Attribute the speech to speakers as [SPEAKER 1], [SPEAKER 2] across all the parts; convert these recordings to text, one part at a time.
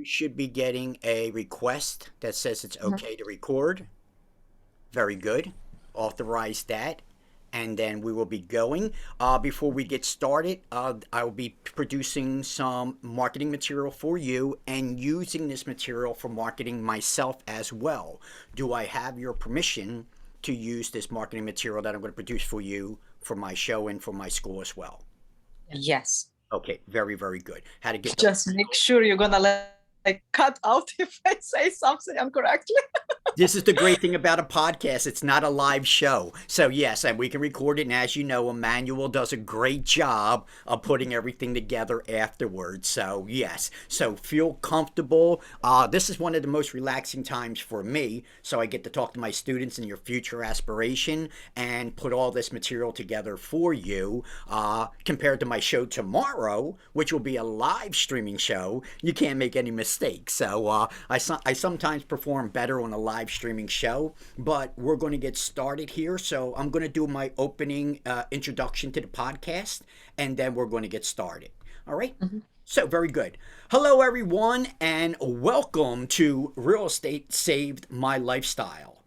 [SPEAKER 1] You should be getting a request that says it's
[SPEAKER 2] Mhm.
[SPEAKER 1] okay to record. Very good. Authorize that. And then we will be going. Before we get started, I will be producing some marketing material for you and using this material for marketing myself as well. Do I have your permission to use this marketing material that I'm going to produce for you for my show and for my school as well?
[SPEAKER 2] Yes.
[SPEAKER 1] Okay, very, very good. How to get the
[SPEAKER 2] Just make sure you're gonna like cut out if I say something incorrectly.
[SPEAKER 1] This is the great thing about a podcast. It's not a live show. So, yes, and we can record it. And as you know, Emmanuel does a great job of putting everything together afterwards. So, yes. So, feel comfortable. This is one of the most relaxing times for me. So, I get to talk to my students and your future aspiration and put all this material together for you. Compared to my show tomorrow, which will be a live streaming show, you can't make any mistakes. So, I sometimes perform better on a live streaming show, but we're going to get started here. So I'm going to do my opening introduction to the podcast, and then we're going to get started. All right?
[SPEAKER 2] Mhm.
[SPEAKER 1] So, very good. Hello, everyone, and welcome to Real Estate Saved My Lifestyle.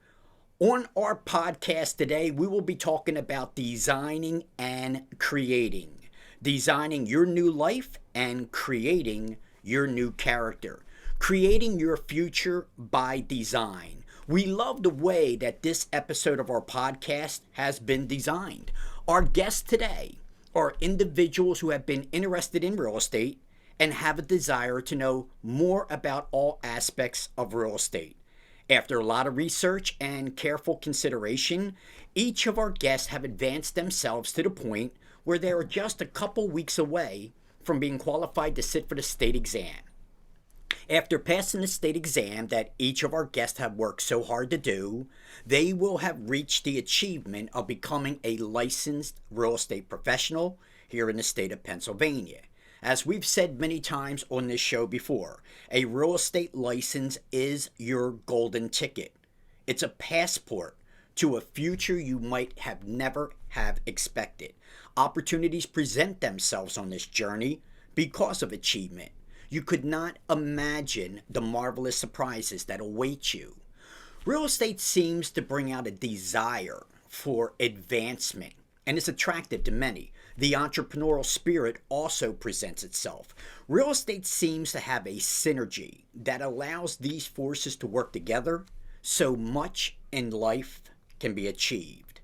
[SPEAKER 1] On our podcast today, we will be talking about designing and creating. Designing your new life and creating your new character. Creating your future by design. We love the way that this episode of our podcast has been designed. Our guests today are individuals who have been interested in real estate and have a desire to know more about all aspects of real estate. After a lot of research and careful consideration, each of our guests have advanced themselves to the point where they are just a couple weeks away from being qualified to sit for the state exam. After passing the state exam that each of our guests have worked so hard to do, they will have reached the achievement of becoming a licensed real estate professional here in the state of Pennsylvania. As we've said many times on this show before, a real estate license is your golden ticket. It's a passport to a future you might have never have expected. Opportunities present themselves on this journey because of achievement. You could not imagine the marvelous surprises that await you. Real estate seems to bring out a desire for advancement and is attractive to many. The entrepreneurial spirit also presents itself. Real estate seems to have a synergy that allows these forces to work together so much in life can be achieved.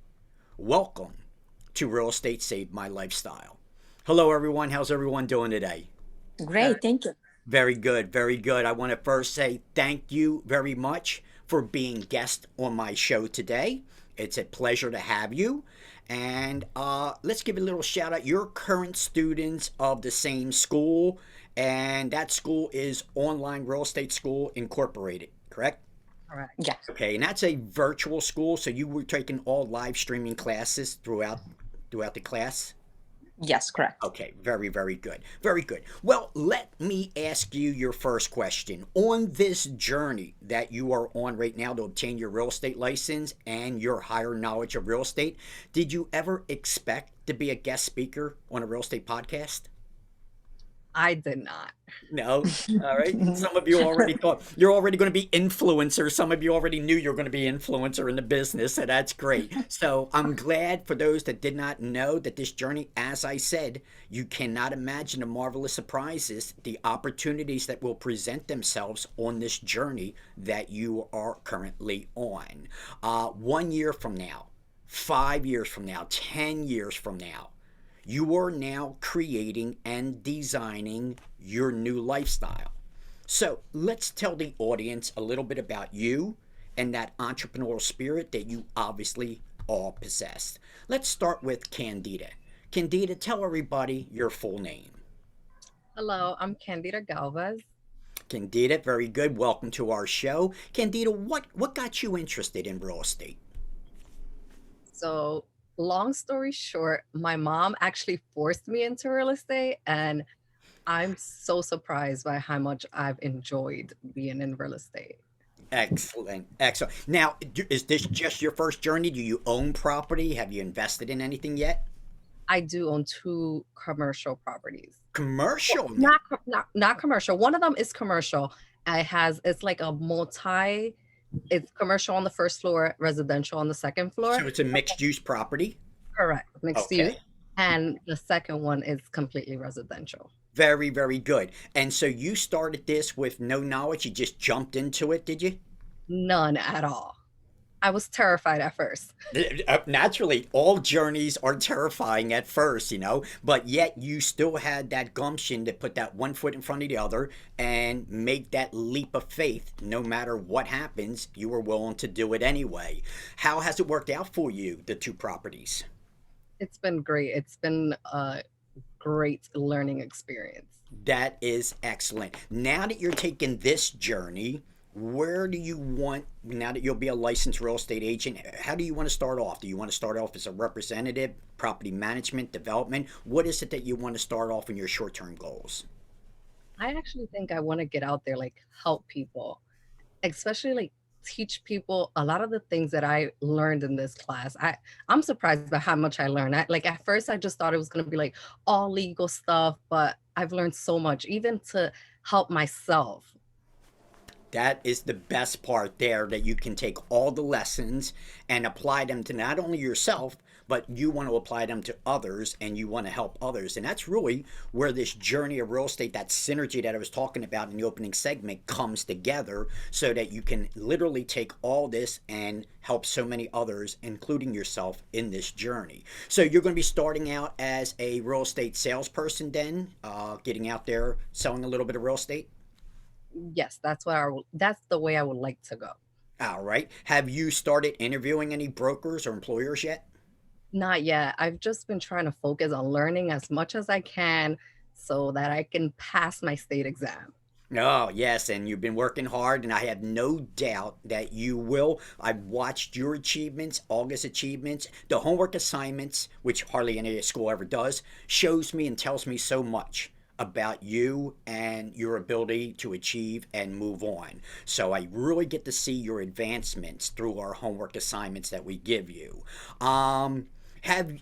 [SPEAKER 1] Welcome to Real Estate Saved My Lifestyle. Hello, everyone. How's everyone doing today?
[SPEAKER 2] Great, thank you.
[SPEAKER 1] Very good, very good. I want to first say thank you very much for being guest on my show today. It's a pleasure to have you. And let's give a little shout out. You're current students of the same school, and that school is Online Real Estate School Incorporated, correct?
[SPEAKER 2] All right. Yes.
[SPEAKER 1] Okay, and that's a virtual school, so you were taking all live streaming classes throughout the class.
[SPEAKER 2] Yes, correct.
[SPEAKER 1] Okay, very, very good. Very good. Well, let me ask you your first question. On this journey that you are on right now to obtain your real estate license and your higher knowledge of real estate, did you ever expect to be a guest speaker on a real estate podcast?
[SPEAKER 2] I did not.
[SPEAKER 1] No. All right. Some of you already thought you're already going to be influencer. Some of you already knew you're going to be influencer in the business, so that's great. So I'm glad for those that did not know that this journey, as I said, you cannot imagine the marvelous surprises, the opportunities that will present themselves on this journey that you are currently on. 1 year from now, 5 years from now, 10 years from now, you are now creating and designing your new lifestyle. So let's tell the audience a little bit about you and that entrepreneurial spirit that you obviously all possess. Let's start with Candida. Candida, tell everybody your full name.
[SPEAKER 3] Hello, I'm Candida Galvez.
[SPEAKER 1] Candida, very good. Welcome to our show. Candida, what got you interested in real estate?
[SPEAKER 3] So, long story short, my mom actually forced me into real estate, and I'm so surprised by how much I've enjoyed being in real estate.
[SPEAKER 1] Excellent, excellent. Now, is this just your first journey? Do you own property? Have you invested in anything yet?
[SPEAKER 3] I do own 2 commercial properties. Well,
[SPEAKER 1] Commercial now.
[SPEAKER 3] not commercial. One of them is commercial. It's like a multi it's commercial on the first floor, residential on the second floor.
[SPEAKER 1] So it's a mixed use property?
[SPEAKER 3] Correct, mixed use.
[SPEAKER 1] Okay.
[SPEAKER 3] And the second one is completely residential.
[SPEAKER 1] Very, very good. And so you started this with no knowledge. You just jumped into it, did you?
[SPEAKER 3] None at all. I was terrified at first.
[SPEAKER 1] Naturally, all journeys are terrifying at first, but yet you still had that gumption to put that one foot in front of the other and make that leap of faith. No matter what happens, you were willing to do it anyway. How has it worked out for you, the two properties?
[SPEAKER 3] It's been great. It's been a great learning experience.
[SPEAKER 1] That is excellent. Now that you're taking this journey, where do you want, now that you'll be a licensed real estate agent, how do you want to start off? Do you want to start off as a representative, property management, development? What is it that you want to start off in your short term goals?
[SPEAKER 3] I actually think I wanna get out there, like, help people, especially, like, teach people a lot of the things that I learned in this class. I'm surprised by how much I learned. At first, I just thought it was gonna be, like, all legal stuff, but I've learned so much, even to help myself.
[SPEAKER 1] That is the best part there, that you can take all the lessons and apply them to not only yourself, but you want to apply them to others and you want to help others. And that's really where this journey of real estate, that synergy that I was talking about in the opening segment, comes together so that you can literally take all this and help so many others, including yourself, in this journey. So you're going to be starting out as a real estate salesperson then, getting out there selling a little bit of real estate.
[SPEAKER 3] Yes, that's the way I would like to go.
[SPEAKER 1] All right. Have you started interviewing any brokers or employers yet?
[SPEAKER 3] Not yet. I've just been trying to focus on learning as much as I can so that I can pass my state exam.
[SPEAKER 1] Oh, yes, and you've been working hard, and I have no doubt that you will. I've watched your achievements, August achievements, the homework assignments, which hardly any school ever does, shows me and tells me so much about you and your ability to achieve and move on. So I really get to see your advancements through our homework assignments that we give you. Have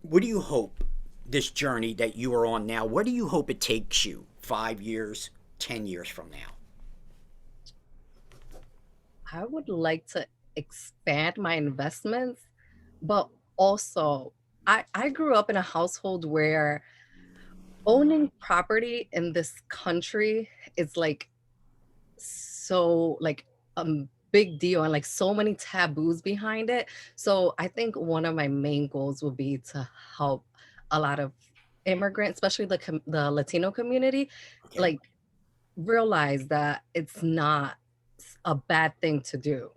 [SPEAKER 1] What do you hope this journey that you are on now? Where do you hope it takes you 5 years, 10 years from now?
[SPEAKER 3] I would like to expand my investments, but also I grew up in a household where owning property in this country is like so like a big deal and like so many taboos behind it. So I think one of my main goals would be to help a lot of immigrants, especially the Latino community,
[SPEAKER 1] Okay.
[SPEAKER 3] like realize that it's not a bad thing to do.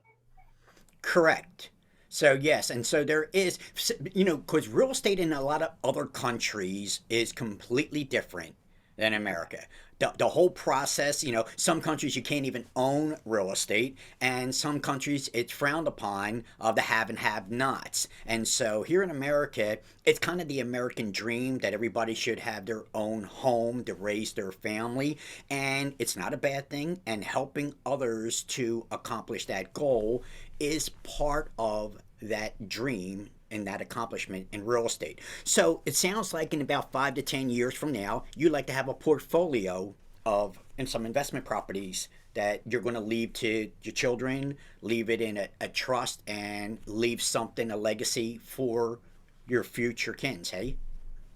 [SPEAKER 1] Correct. So yes, and so there is, because real estate in a lot of other countries is completely different than America. The whole process, some countries you can't even own real estate, and some countries it's frowned upon, the have and have nots. And so here in America, it's kind of the American dream that everybody should have their own home to raise their family, and it's not a bad thing. And helping others to accomplish that goal is part of that dream and that accomplishment in real estate. So it sounds like in about 5 to 10 years from now, you like to have a portfolio of and some investment properties that you're going to leave to your children, leave it in a trust, and leave something, a legacy for your future kins. Hey.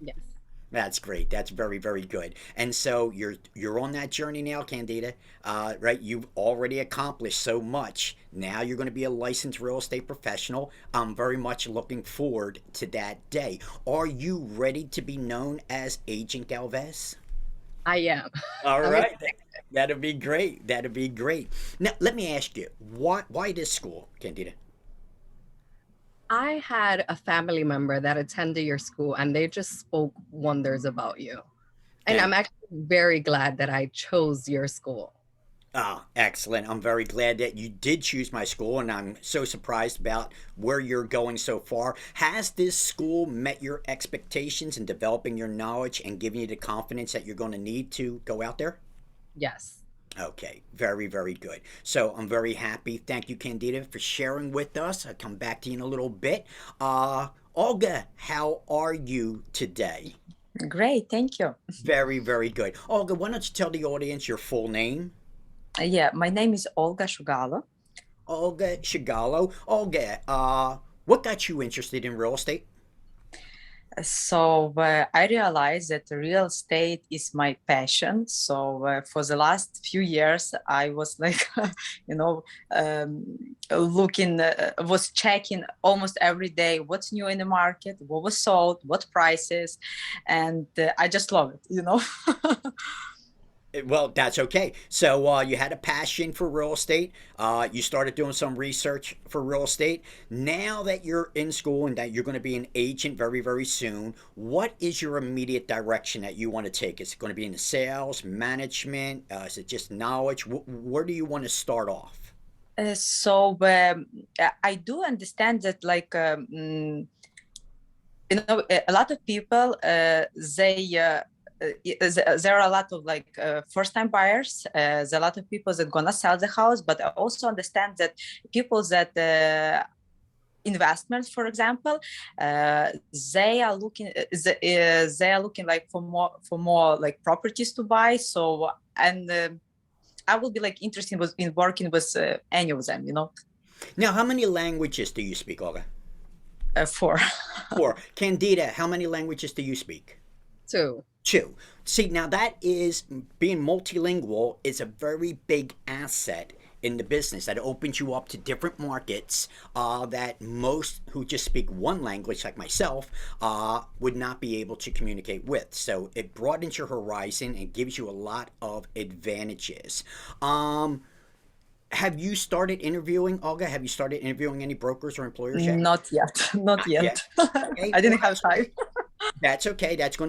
[SPEAKER 3] Yes.
[SPEAKER 1] That's great. That's very, very good. And so you're on that journey now, Candida. Right? You've already accomplished so much. Now you're going to be a licensed real estate professional. I'm very much looking forward to that day. Are you ready to be known as Agent Galvez?
[SPEAKER 3] I am.
[SPEAKER 1] All
[SPEAKER 3] I'm
[SPEAKER 1] right. That'd be great. That'd be great. Now let me ask you, why this school, Candida?
[SPEAKER 3] I had a family member that attended your school and they just spoke wonders about you. And
[SPEAKER 1] And
[SPEAKER 3] I'm actually very glad that I chose your school.
[SPEAKER 1] excellent. I'm very glad that you did choose my school, and I'm so surprised about where you're going so far. Has this school met your expectations in developing your knowledge and giving you the confidence that you're going to need to go out there?
[SPEAKER 3] Yes.
[SPEAKER 1] Okay, very, very good. So I'm very happy. Thank you, Candida, for sharing with us. I'll come back to you in a little bit. Olga, how are you today?
[SPEAKER 2] Great, thank you.
[SPEAKER 1] Very, very good. Olga, why don't you tell the audience your full name?
[SPEAKER 2] Yeah, my name is Olga Shugalo.
[SPEAKER 1] Olga Shigalo. Olga, what got you interested in real estate?
[SPEAKER 2] I realized that real estate is my passion. For the last few years, I was like, you know, was checking almost every day what's new in the market, what was sold, what prices, and I just love it.
[SPEAKER 1] Well, that's okay. So you had a passion for real estate. You started doing some research for real estate. Now that you're in school and that you're going to be an agent very, very soon, what is your immediate direction that you want to take? Is it going to be in the sales, management? Is it just knowledge? Where do you want to start off?
[SPEAKER 2] I do understand that, a lot of people there are a lot of first time buyers. There's a lot of people that gonna sell the house, but I also understand that people that investments, for example, they are looking they are looking like for more like properties to buy. I will be like interested in working with any of them.
[SPEAKER 1] Now, how many languages do you speak, Olga?
[SPEAKER 2] For
[SPEAKER 1] Four. Candida, how many languages do you speak?
[SPEAKER 3] Too.
[SPEAKER 1] Two. See, now that is being multilingual is a very big asset in the business that opens you up to different markets that most who just speak one language, like myself, would not be able to communicate with. So it broadens your horizon and gives you a lot of advantages. Have you started interviewing, Olga? Have you started interviewing any brokers or employers yet?
[SPEAKER 2] not yet, not
[SPEAKER 1] Not yet.
[SPEAKER 2] yet.
[SPEAKER 1] Okay.
[SPEAKER 2] I
[SPEAKER 1] Well,
[SPEAKER 2] didn't have time.
[SPEAKER 1] that's okay. That's where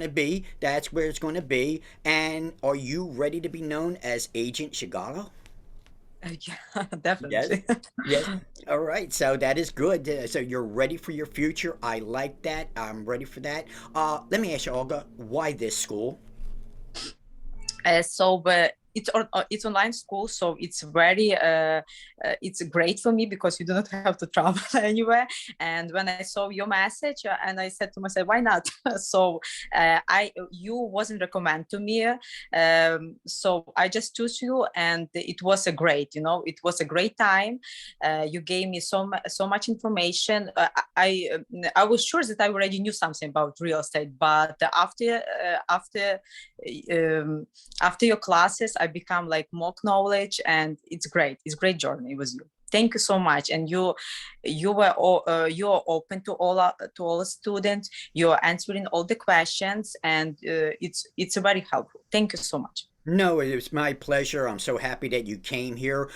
[SPEAKER 1] it's going to be. And are you ready to be known as Agent Shigalo?
[SPEAKER 2] Yeah,
[SPEAKER 1] Yes.
[SPEAKER 2] definitely.
[SPEAKER 1] Yes. All right. So that is good. So you're ready for your future. I like that. I'm ready for that. Let me ask you, Olga, why this school?
[SPEAKER 2] It's online school, so it's great for me because you do not have to travel anywhere. And when I saw your message, and I said to myself, why not? I you wasn't recommend to me, so I just choose you, and it was a great, it was a great time. You gave me so much information. I was sure that I already knew something about real estate, but after your classes, I become like more knowledge, and it's great. It's great journey with you. Thank you so much. And you are open to all students. You are answering all the questions, and it's very helpful. Thank you so much.
[SPEAKER 1] No, it was my pleasure. I'm so happy that you came here.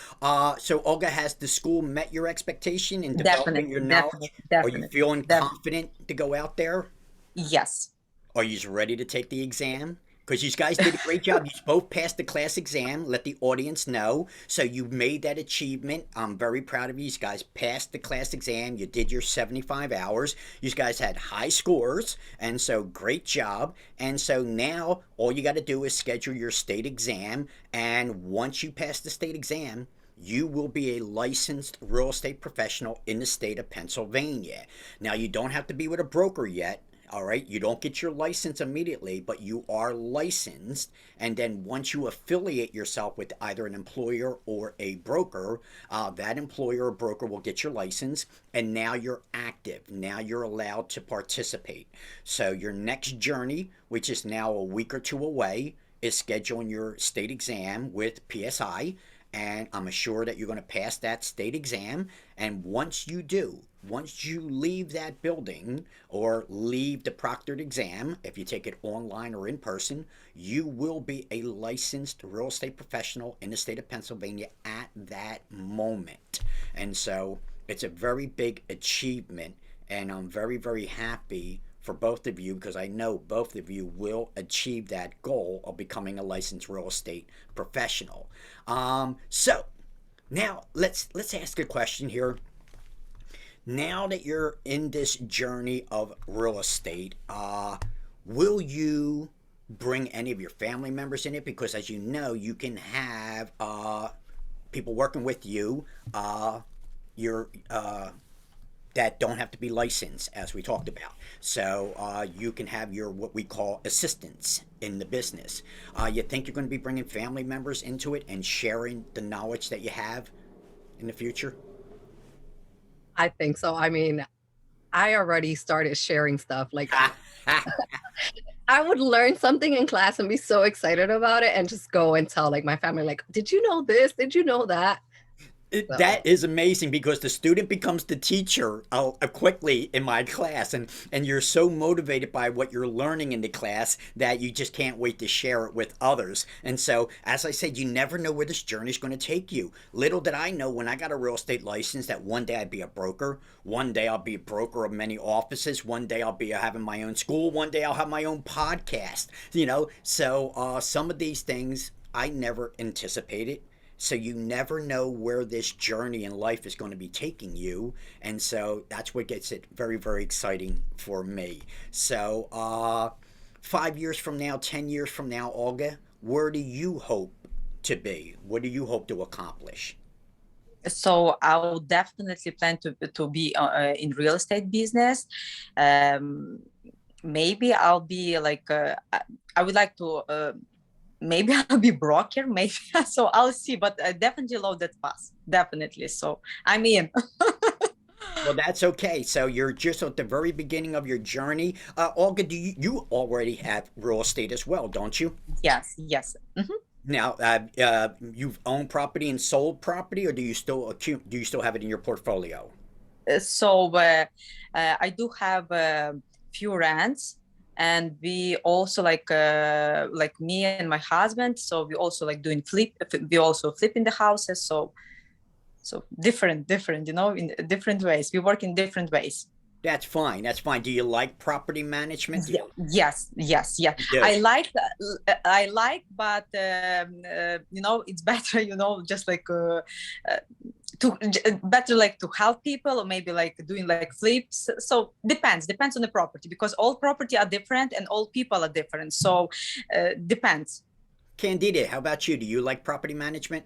[SPEAKER 1] So Olga, has the school met your expectation in developing your
[SPEAKER 2] Definitely,
[SPEAKER 1] knowledge?
[SPEAKER 2] definitely,
[SPEAKER 1] Are you
[SPEAKER 2] definitely,
[SPEAKER 1] feeling
[SPEAKER 2] definitely.
[SPEAKER 1] confident to go out there?
[SPEAKER 2] Yes.
[SPEAKER 1] Are you ready to take the exam? Because you guys did a great job. You both passed the class exam. Let the audience know. So you made that achievement. I'm very proud of you. You guys passed the class exam. You did your 75 hours. You guys had high scores. And so great job. And so now all you got to do is schedule your state exam. And once you pass the state exam, you will be a licensed real estate professional in the state of Pennsylvania. Now, you don't have to be with a broker yet. All right, you don't get your license immediately, but you are licensed. And then once you affiliate yourself with either an employer or a broker, that employer or broker will get your license. And now you're active. Now you're allowed to participate. So your next journey, which is now a week or two away, is scheduling your state exam with PSI, and I'm assured that you're going to pass that state exam. And once you do, once you leave that building or leave the proctored exam, if you take it online or in person, you will be a licensed real estate professional in the state of Pennsylvania at that moment. And so it's a very big achievement, and I'm very, very happy for both of you because I know both of you will achieve that goal of becoming a licensed real estate professional. So now let's ask a question here. Now that you're in this journey of real estate, will you bring any of your family members in it? Because as you know, you can have people working with you, your that don't have to be licensed, as we talked about. So you can have your what we call assistants in the business. You think you're going to be bringing family members into it and sharing the knowledge that you have in the future?
[SPEAKER 3] I think so. I mean, I already started sharing stuff. Like I would learn something in class and be so excited about it and just go and tell like my family, like, did you know this? Did you know that? So
[SPEAKER 1] That is amazing because the student becomes the teacher quickly in my class, and you're so motivated by what you're learning in the class that you just can't wait to share it with others. And so, as I said, you never know where this journey is going to take you. Little did I know when I got a real estate license that one day I'd be a broker, one day I'll be a broker of many offices, one day I'll be having my own school, one day I'll have my own podcast. So some of these things I never anticipated, so you never know where this journey in life is going to be taking you. And so that's what gets it very, very exciting for me. So 5 years from now, 10 years from now, Olga, where do you hope to be? What do you hope to accomplish?
[SPEAKER 2] So I will definitely plan to be in real estate business. Um, Maybe I'll be like I would like to maybe I'll be broker, maybe. So I'll see, but I definitely love that path, definitely. So I'm in.
[SPEAKER 1] Well, that's okay. So you're just at the very beginning of your journey. Olga, you already have real estate as well, don't you?
[SPEAKER 2] Yes, yes.
[SPEAKER 1] Now, you've owned property and sold property, or do you still have it in your portfolio?
[SPEAKER 2] So I do have a few rents, and we also like me and my husband. So we also like doing flip. We also flip in the houses. So different, in different ways. We work in different ways.
[SPEAKER 1] That's fine. That's fine. Do you like property management?
[SPEAKER 2] Yeah, yes, yeah.
[SPEAKER 1] You do.
[SPEAKER 2] I like, but it's better, just like better like to help people, or maybe like doing like flips. So depends on the property, because all property are different and all people are different. So depends.
[SPEAKER 1] Candida, how about you? Do you like property management?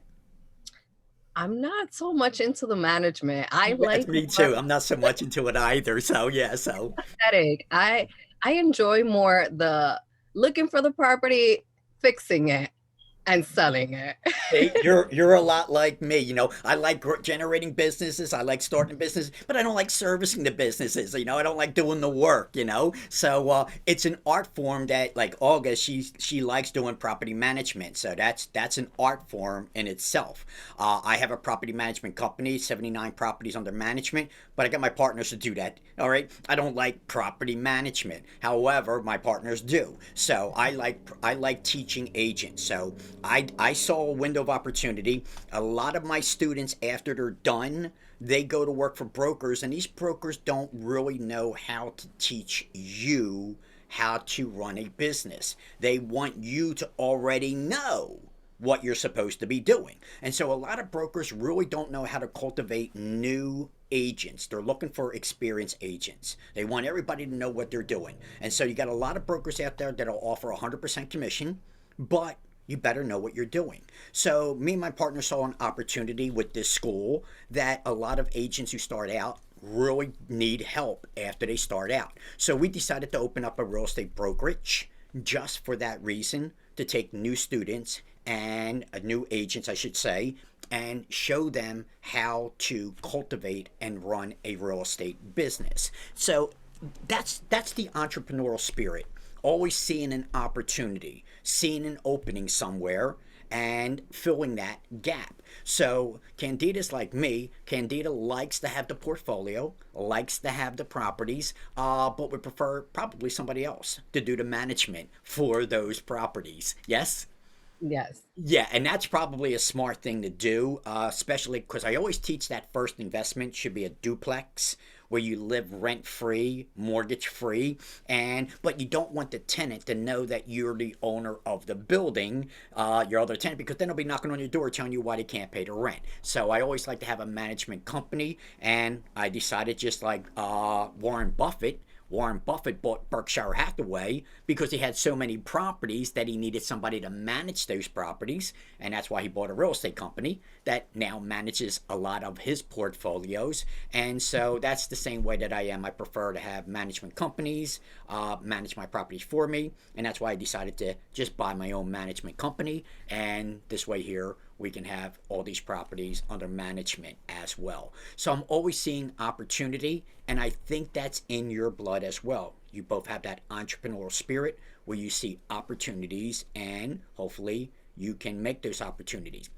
[SPEAKER 3] I'm not so much into the management. I
[SPEAKER 1] That's
[SPEAKER 3] like
[SPEAKER 1] me
[SPEAKER 3] more
[SPEAKER 1] too. I'm not so much into it either. So yeah. So
[SPEAKER 3] aesthetic. I enjoy more the looking for the property, fixing it, and selling it.
[SPEAKER 1] see, you're a lot like me. I like generating businesses. I like starting businesses, but I don't like servicing the businesses. I don't like doing the work. So it's an art form that, like Olga, she likes doing property management. So that's an art form in itself. I have a property management company, 79 properties under management, but I got my partners to do that. All right, I don't like property management. However, my partners do. So I like teaching agents. So I saw a window of opportunity. A lot of my students, after they're done, they go to work for brokers, and these brokers don't really know how to teach you how to run a business. They want you to already know what you're supposed to be doing. And so a lot of brokers really don't know how to cultivate new agents. They're looking for experienced agents. They want everybody to know what they're doing. And so you got a lot of brokers out there that'll offer 100% commission, but you better know what you're doing. So me and my partner saw an opportunity with this school that a lot of agents who start out really need help after they start out. So we decided to open up a real estate brokerage just for that reason, to take new students and new agents, I should say, and show them how to cultivate and run a real estate business. So that's the entrepreneurial spirit. Always seeing an opportunity, seeing an opening somewhere, and filling that gap. So Candida's like me. Candida likes to have the portfolio, likes to have the properties, but would prefer probably somebody else to do the management for those properties. Yes?
[SPEAKER 3] Yes.
[SPEAKER 1] Yeah, and that's probably a smart thing to do, especially because I always teach that first investment should be a duplex where you live rent free, mortgage free, and but you don't want the tenant to know that you're the owner of the building, your other tenant, because then they'll be knocking on your door telling you why they can't pay the rent. So I always like to have a management company, and I decided just like Warren Buffett Warren Buffett bought Berkshire Hathaway because he had so many properties that he needed somebody to manage those properties. And that's why he bought a real estate company that now manages a lot of his portfolios. And so that's the same way that I am. I prefer to have management companies manage my properties for me. And that's why I decided to just buy my own management company. And this way here, we can have all these properties under management as well. So I'm always seeing opportunity, and I think that's in your blood as well. You both have that entrepreneurial spirit where you see opportunities, and hopefully you can make those opportunities.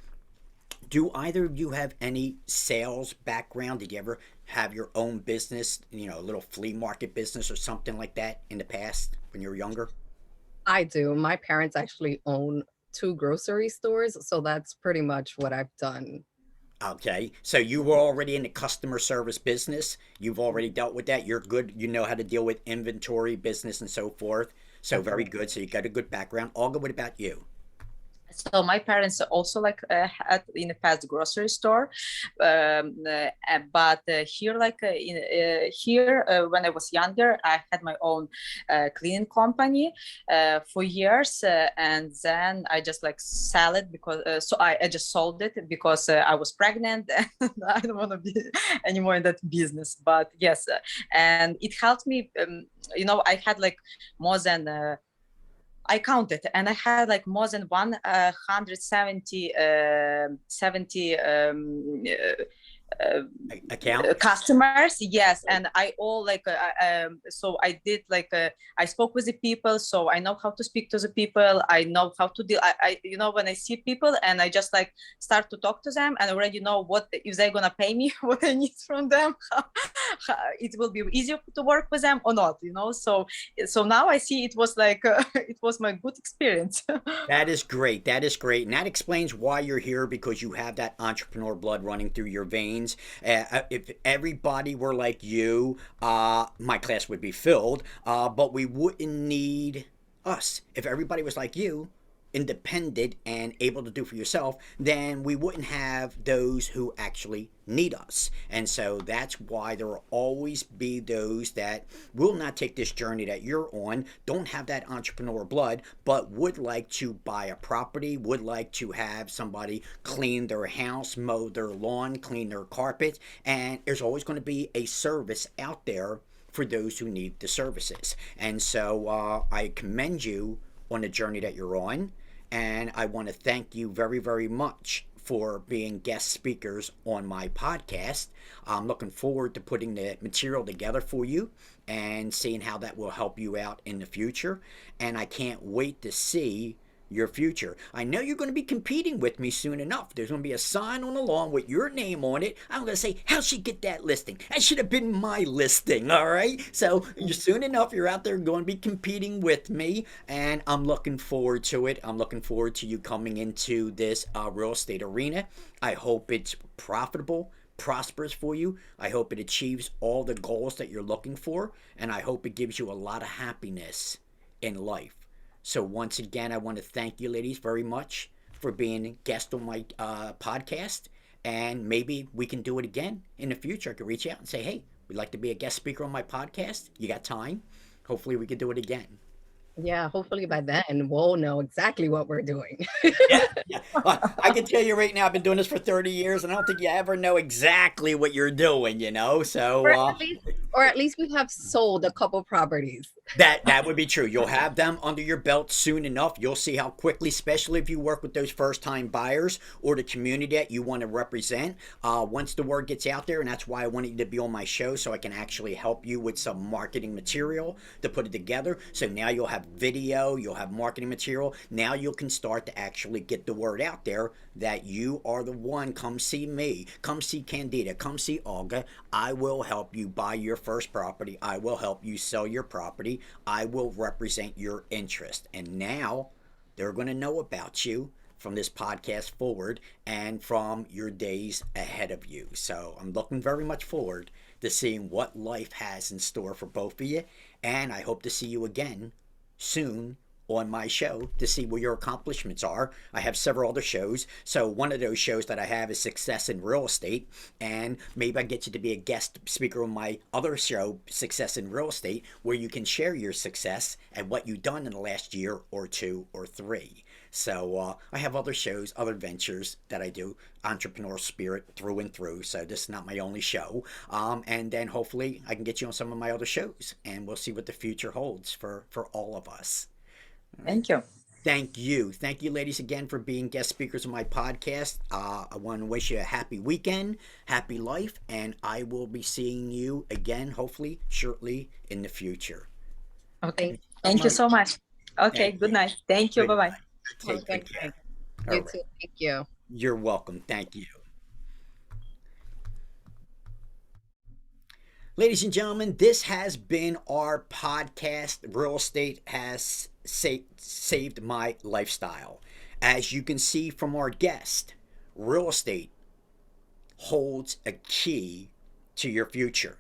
[SPEAKER 1] Do either of you have any sales background? Did you ever have your own business, a little flea market business or something like that in the past when you were younger?
[SPEAKER 3] I do. My parents actually own 2 grocery stores, so that's pretty much what I've done.
[SPEAKER 1] Okay, so you were already in the customer service business. You've already dealt with that. You're good. You know how to deal with inventory business and so forth. So very good. So you got a good background. Olga, what about you?
[SPEAKER 2] So my parents also like had in the past grocery store, but here here when I was younger, I had my own cleaning company for years, and then I just like sell it because I just sold it because I was pregnant and I don't want to be anymore in that business. But yes, and it helped me. I had like more than. I counted and I had like more than 170 70
[SPEAKER 1] Accounts?
[SPEAKER 2] customers, yes, and I all like so I did like I spoke with the people, so I know how to speak to the people, I know how to deal. When I see people and I just like start to talk to them and already know what if they're gonna pay me what I need from them, it will be easier to work with them or not, so now I see it was like it was my good experience.
[SPEAKER 1] That is great. That is great. And that explains why you're here because you have that entrepreneur blood running through your veins. If everybody were like you, my class would be filled, but we wouldn't need us. If everybody was like you, independent and able to do for yourself, then we wouldn't have those who actually need us. And so that's why there will always be those that will not take this journey that you're on, don't have that entrepreneur blood, but would like to buy a property, would like to have somebody clean their house, mow their lawn, clean their carpet. And there's always going to be a service out there for those who need the services. And so I commend you on the journey that you're on. And I want to thank you very, very much for being guest speakers on my podcast. I'm looking forward to putting the material together for you and seeing how that will help you out in the future. And I can't wait to see your future. I know you're going to be competing with me soon enough. There's going to be a sign on the lawn with your name on it. I'm going to say, how'd she get that listing? That should have been my listing, all right? So soon enough, you're out there going to be competing with me, and I'm looking forward to it. I'm looking forward to you coming into this real estate arena. I hope it's profitable, prosperous for you. I hope it achieves all the goals that you're looking for, and I hope it gives you a lot of happiness in life. So once again, I want to thank you, ladies, very much for being a guest on my podcast. And maybe we can do it again in the future. I could reach out and say, hey, we'd like to be a guest speaker on my podcast. You got time? Hopefully we could do it again.
[SPEAKER 3] Yeah, hopefully by then we'll know exactly what we're doing.
[SPEAKER 1] Yeah, yeah. I can tell you right now, I've been doing this for 30 years, and I don't think you ever know exactly what you're doing, So
[SPEAKER 3] Or at least or at least we have sold a couple properties.
[SPEAKER 1] that would be true. You'll have them under your belt soon enough. You'll see how quickly, especially if you work with those first-time buyers or the community that you want to represent. Once the word gets out there, and that's why I wanted you to be on my show, so I can actually help you with some marketing material to put it together. So now you'll have video, you'll have marketing material. Now you can start to actually get the word out there that you are the one. Come see me. Come see Candida. Come see Olga. I will help you buy your first property. I will help you sell your property. I will represent your interest. And now they're going to know about you from this podcast forward and from your days ahead of you. So I'm looking very much forward to seeing what life has in store for both of you. And I hope to see you again soon on my show to see what your accomplishments are. I have several other shows. So one of those shows that I have is Success in Real Estate, and maybe I get you to be a guest speaker on my other show, Success in Real Estate, where you can share your success and what you've done in the last year or two or three. So I have other shows, other ventures that I do, entrepreneurial spirit through and through. So this is not my only show. And then hopefully I can get you on some of my other shows, and we'll see what the future holds for all of us. All right.
[SPEAKER 2] Thank you.
[SPEAKER 1] Thank you. Thank you, ladies, again for being guest speakers on my podcast. I want to wish you a happy weekend, happy life, and I will be seeing you again, hopefully, shortly in the future.
[SPEAKER 2] Okay.
[SPEAKER 3] Thank you so
[SPEAKER 2] Thank you
[SPEAKER 3] much.
[SPEAKER 2] so much. Okay.
[SPEAKER 1] Thank
[SPEAKER 2] Good
[SPEAKER 1] you.
[SPEAKER 2] night. Thank you.
[SPEAKER 1] Good
[SPEAKER 2] Bye bye.
[SPEAKER 1] night.
[SPEAKER 3] Oh,
[SPEAKER 1] Take good
[SPEAKER 3] thank
[SPEAKER 1] care.
[SPEAKER 3] you.
[SPEAKER 1] All
[SPEAKER 3] You
[SPEAKER 1] right.
[SPEAKER 3] too. Thank you.
[SPEAKER 1] You're welcome. Thank you. Ladies and gentlemen, this has been our podcast. Real estate has saved my lifestyle. As you can see from our guest, real estate holds a key to your future.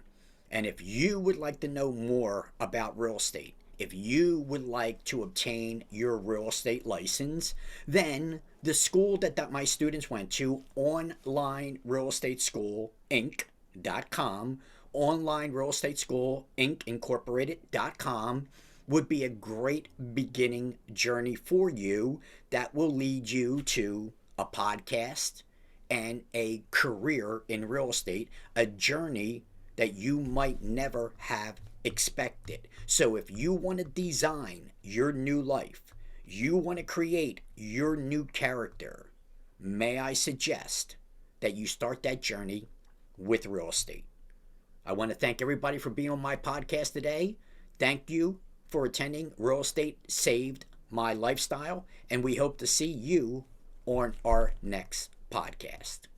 [SPEAKER 1] And if you would like to know more about real estate, if you would like to obtain your real estate license, then the school that my students went to, Online Real Estate School Inc.com, Online Real Estate School Inc. Incorporated.com, would be a great beginning journey for you that will lead you to a podcast and a career in real estate, a journey that you might never have expected. So if you want to design your new life, you want to create your new character, may I suggest that you start that journey with real estate. I want to thank everybody for being on my podcast today. Thank you for attending Real Estate Saved My Lifestyle, and we hope to see you on our next podcast.